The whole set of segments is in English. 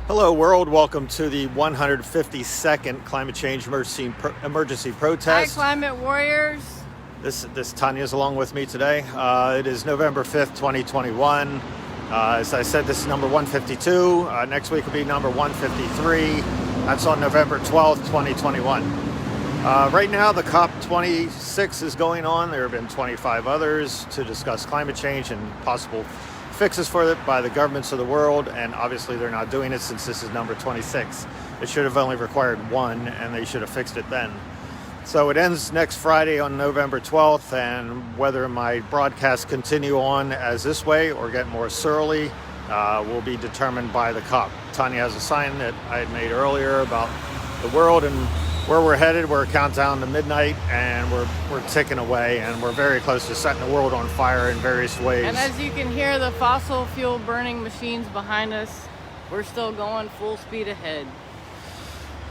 Hello, world. Welcome to the 152nd Climate Change Emergency Hi, Protest. climate warriors. This Tanya's along with me today. It is November 5th, 2021. As I said, this is number 152. Next week will be number 153. That's on November 12th, 2021. Right now, the COP26 is going on. There have been 25 others to discuss climate change and possible fixes for it by the governments of the world, and obviously they're not doing it since this is number 26. It should have only required one, and they should have fixed it then. So it ends next Friday on November 12th, and whether my broadcasts continue on as this way or get more surly will be determined by the COP. Tanya has a sign that I had made earlier about the world and where we're headed. We're countdown to midnight, and we're ticking away, and we're very close to setting the world on fire in various ways. And as you can hear the fossil fuel burning machines behind us, we're still going full speed ahead.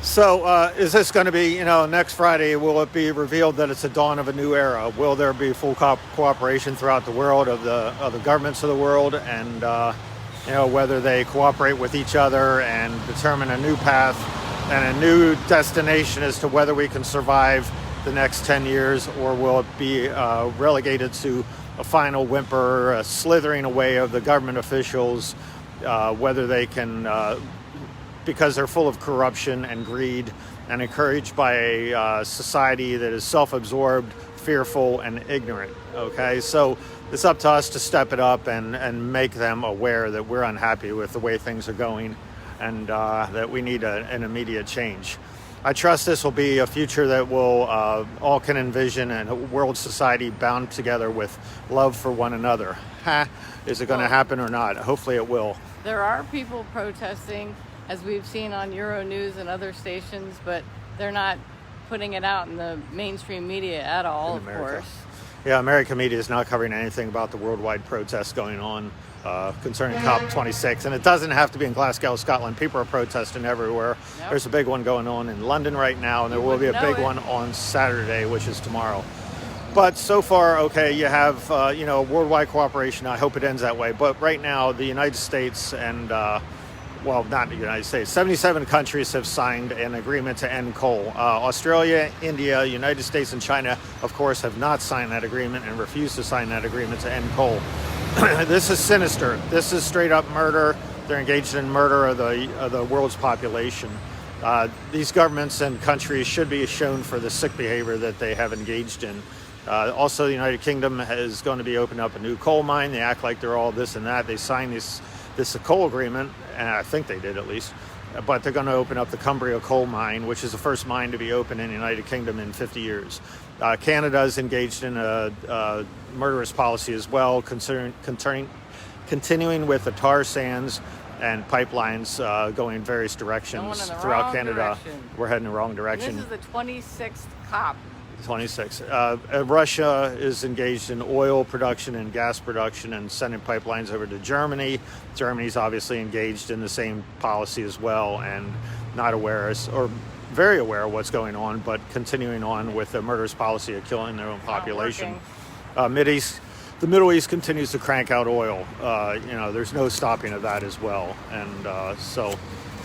So is this going to be, next Friday, will it be revealed that it's the dawn of a new era? Will there be full cooperation throughout the world of the governments of the world, and whether they cooperate with each other and determine a new path and a new destination as to whether we can survive the next 10 years, or will it be relegated to a final whimper, a slithering away of the government officials, whether they can, because they're full of corruption and greed and encouraged by a society that is self-absorbed, fearful, and ignorant. Okay, so it's up to us to step it up and make them aware that we're unhappy with the way things are going, and that we need an immediate change. I trust this will be a future that we'll all can envision, and a world society bound together with love for one another. Is it going to happen or not? Hopefully it will. There are people protesting, as we've seen on Euronews and other stations, but they're not putting it out in the mainstream media at all, of course. Yeah, American media is not covering anything about the worldwide protests going on concerning COP26. And it doesn't have to be in Glasgow, Scotland. People are protesting everywhere. Yep. There's a big one going on in London right now, and there will be a big one on Saturday, which is tomorrow. But so far, okay, you have, worldwide cooperation. I hope it ends that way. But right now, the United States and, not the United States, 77 countries have signed an agreement to end coal. Australia, India, United States, and China, of course, have not signed that agreement and refused to sign that agreement to end coal. This is sinister. This is straight up murder. They're engaged in murder of the world's population. These governments and countries should be shown for the sick behavior that they have engaged in. Also, the United Kingdom is going to be opening up a new coal mine. They act like they're all this and that. They signed this coal agreement, and I think they did at least, but they're going to open up the Cumbria coal mine, which is the first mine to be opened in the United Kingdom in 50 years. Canada is engaged in a murderous policy as well, continuing with the tar sands and pipelines going in various directions throughout Canada. We're heading in the wrong direction. This is the 26th COP. 26. Russia is engaged in oil production and gas production and sending pipelines over to Germany. Germany's obviously engaged in the same policy as well, and not aware or very aware of what's going on, but continuing on with the murderous policy of killing their own population. The Middle East continues to crank out oil. There's no stopping of that as well, and so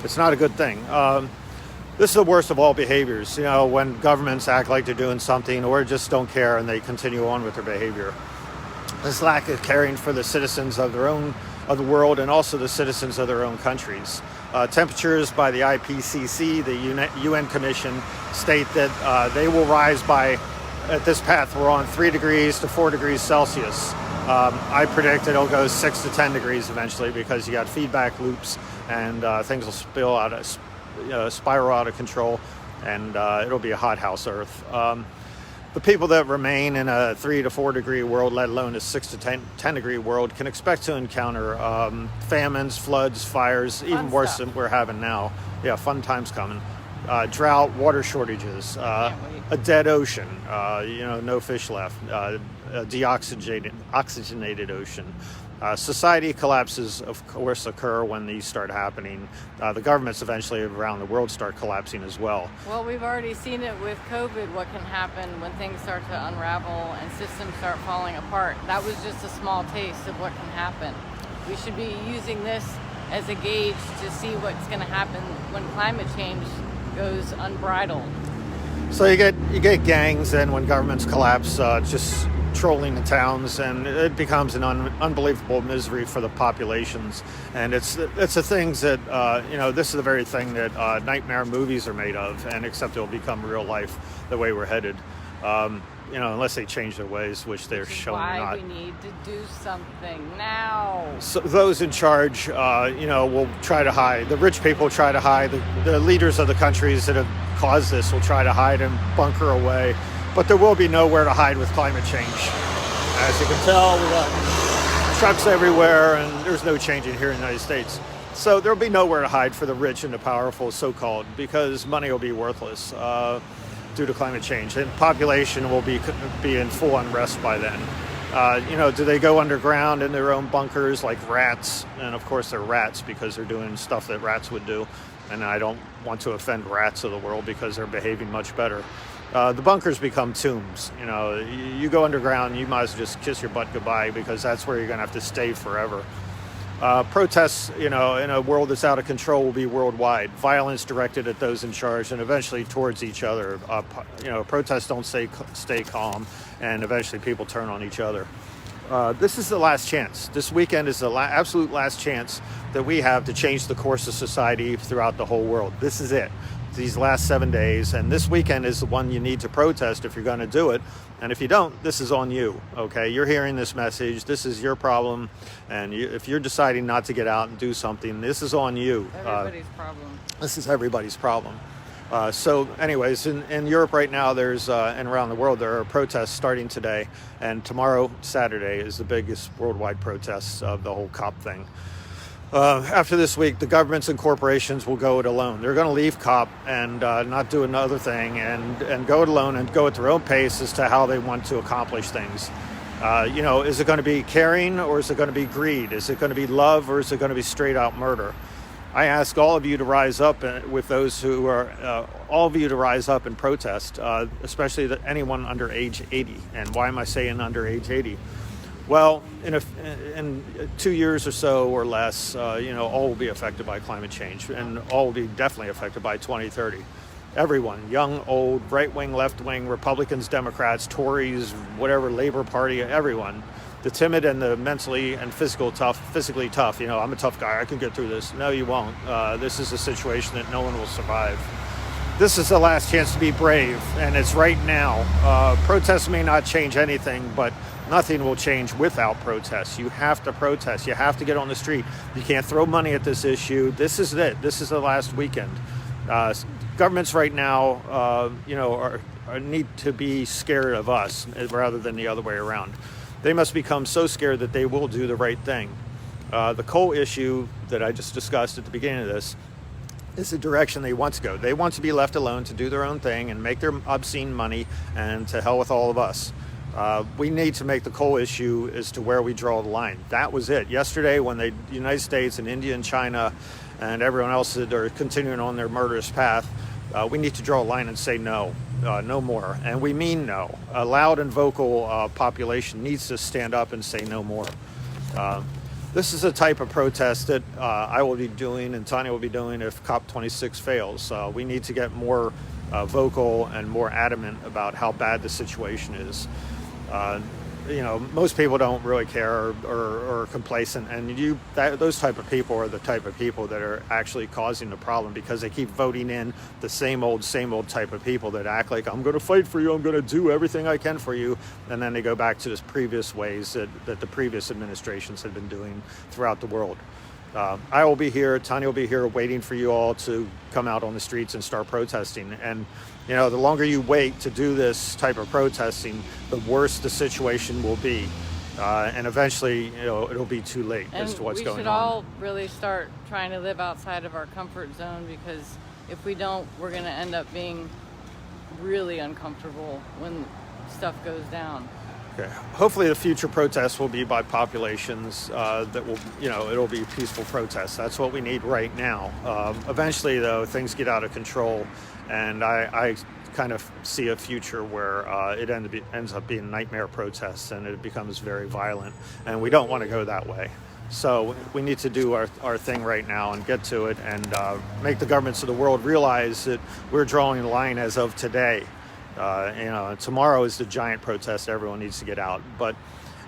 it's not a good thing. This is the worst of all behaviors, when governments act like they're doing something or just don't care and they continue on with their behavior. This lack of caring for the citizens of the world, and also the citizens of their own countries. Temperatures by the IPCC, the UN Commission, state that they will rise by, at this path we're on, 3 degrees to 4 degrees Celsius. I predict it'll go 6 to 10 degrees eventually, because you got feedback loops, and things will spiral out of control, and it'll be a hothouse Earth. The people that remain in a 3 to 4 degree world, let alone a 6 to 10 degree world, can expect to encounter famines, floods, fires, even worse than we're having now. Yeah, fun times coming. Drought, water shortages, a dead ocean, no fish left, a oxygenated ocean. Society collapses, of course, occur when these start happening. The governments eventually around the world start collapsing as well. Well, we've already seen it with COVID, what can happen when things start to unravel and systems start falling apart. That was just a small taste of what can happen. We should be using this as a gauge to see what's going to happen when climate change goes unbridled. So you get gangs, and when governments collapse, just trolling the towns, and it becomes an unbelievable misery for the populations. And it's the things that this is the very thing that nightmare movies are made of, and except it'll become real life the way we're headed. Unless they change their ways, which they're showing not. Why we need to do something now. So those in charge, will try to hide. The rich people try to hide. The leaders of the countries that have caused this will try to hide and bunker away. But there will be nowhere to hide with climate change. As you can tell, we got trucks everywhere, and there's no changing here in the United States. So there'll be nowhere to hide for the rich and the powerful, so-called, because money will be worthless due to climate change, and population will be in full unrest by then. Do they go underground in their own bunkers like rats? And of course they're rats because they're doing stuff that rats would do. And I don't want to offend rats of the world because they're behaving much better. The bunkers become tombs. You go underground, you might as well just kiss your butt goodbye, because that's where you're going to have to stay forever. Protests, in a world that's out of control, will be worldwide. Violence directed at those in charge and eventually towards each other. Protests don't stay calm, and eventually people turn on each other. This is the last chance. This weekend is the absolute last chance that we have to change the course of society throughout the whole world. This is it. These last 7 days, and this weekend is the one you need to protest if you're going to do it. And if you don't, this is on you. Okay, you're hearing this message. This is your problem, and if you're deciding not to get out and do something, this is on you. Everybody's problem. This is everybody's problem. So anyways, in Europe right now, and around the world, there are protests starting today, and tomorrow, Saturday, is the biggest worldwide protests of the whole COP thing. After this week, the governments and corporations will go it alone. They're going to leave COP and not do another thing, and go it alone and go at their own pace as to how they want to accomplish things. Is it going to be caring, or is it going to be greed? Is it going to be love, or is it going to be straight out murder? I ask all of you to rise up with those who are, all of you to rise up and protest, especially anyone under age 80. And why am I saying under age 80? Well, in 2 years or so or less, all will be affected by climate change, and all will be definitely affected by 2030. Everyone, young, old, right-wing, left-wing, Republicans, Democrats, Tories, whatever, Labor Party, everyone. The timid and the mentally and physically tough. I'm a tough guy. I can get through this. No, you won't. This is a situation that no one will survive. This is the last chance to be brave, and it's right now. Protests may not change anything, but nothing will change without protests. You have to protest. You have to get on the street. You can't throw money at this issue. This is it. This is the last weekend. Governments right now, need to be scared of us rather than the other way around. They must become so scared that they will do the right thing. The coal issue that I just discussed at the beginning of this is the direction they want to go. They want to be left alone to do their own thing and make their obscene money, and to hell with all of us. We need to make the coal issue as to where we draw the line. That was it. Yesterday, when the United States and India and China and everyone else that are continuing on their murderous path, we need to draw a line and say no, no more. And we mean no. A loud and vocal population needs to stand up and say no more. This is a type of protest that I will be doing and Tanya will be doing if COP26 fails. We need to get more vocal and more adamant about how bad the situation is. Most people don't really care or complacent, and those type of people are the type of people that are actually causing the problem, because they keep voting in the same old type of people that act like, I'm going to fight for you, I'm going to do everything I can for you, and then they go back to the previous ways that the previous administrations have been doing throughout the world. I will be here, Tanya will be here, waiting for you all to come out on the streets and start protesting. And the longer you wait to do this type of protesting, the worse the situation will be. And eventually, it'll be too late as to what's going on. We should all really start trying to live outside of our comfort zone, because if we don't, we're going to end up being really uncomfortable when stuff goes down. Okay. Hopefully the future protests will be by populations that will, it'll be peaceful protests. That's what we need right now. Eventually, though, things get out of control, and I kind of see a future where it ends up being nightmare protests, and it becomes very violent, and we don't want to go that way. So we need to do our thing right now and get to it, and make the governments of the world realize that we're drawing the line as of today. Tomorrow is the giant protest. Everyone needs to get out. But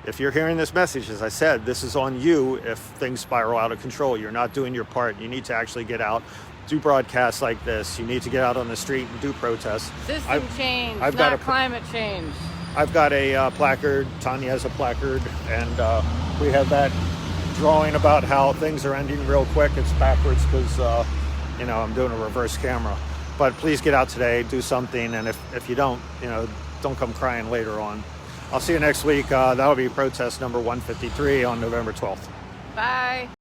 if you're hearing this message, as I said, this is on you if things spiral out of control. You're not doing your part. You need to actually get out, do broadcasts like this. You need to get out on the street and do protests. System change, not climate change. I've got a placard. Tanya has a placard, and we have that drawing about how things are ending real quick. It's backwards because, I'm doing a reverse camera. But please get out today, do something, and if you don't come crying later on. I'll see you next week. That'll be protest number 153 on November 12th. Bye.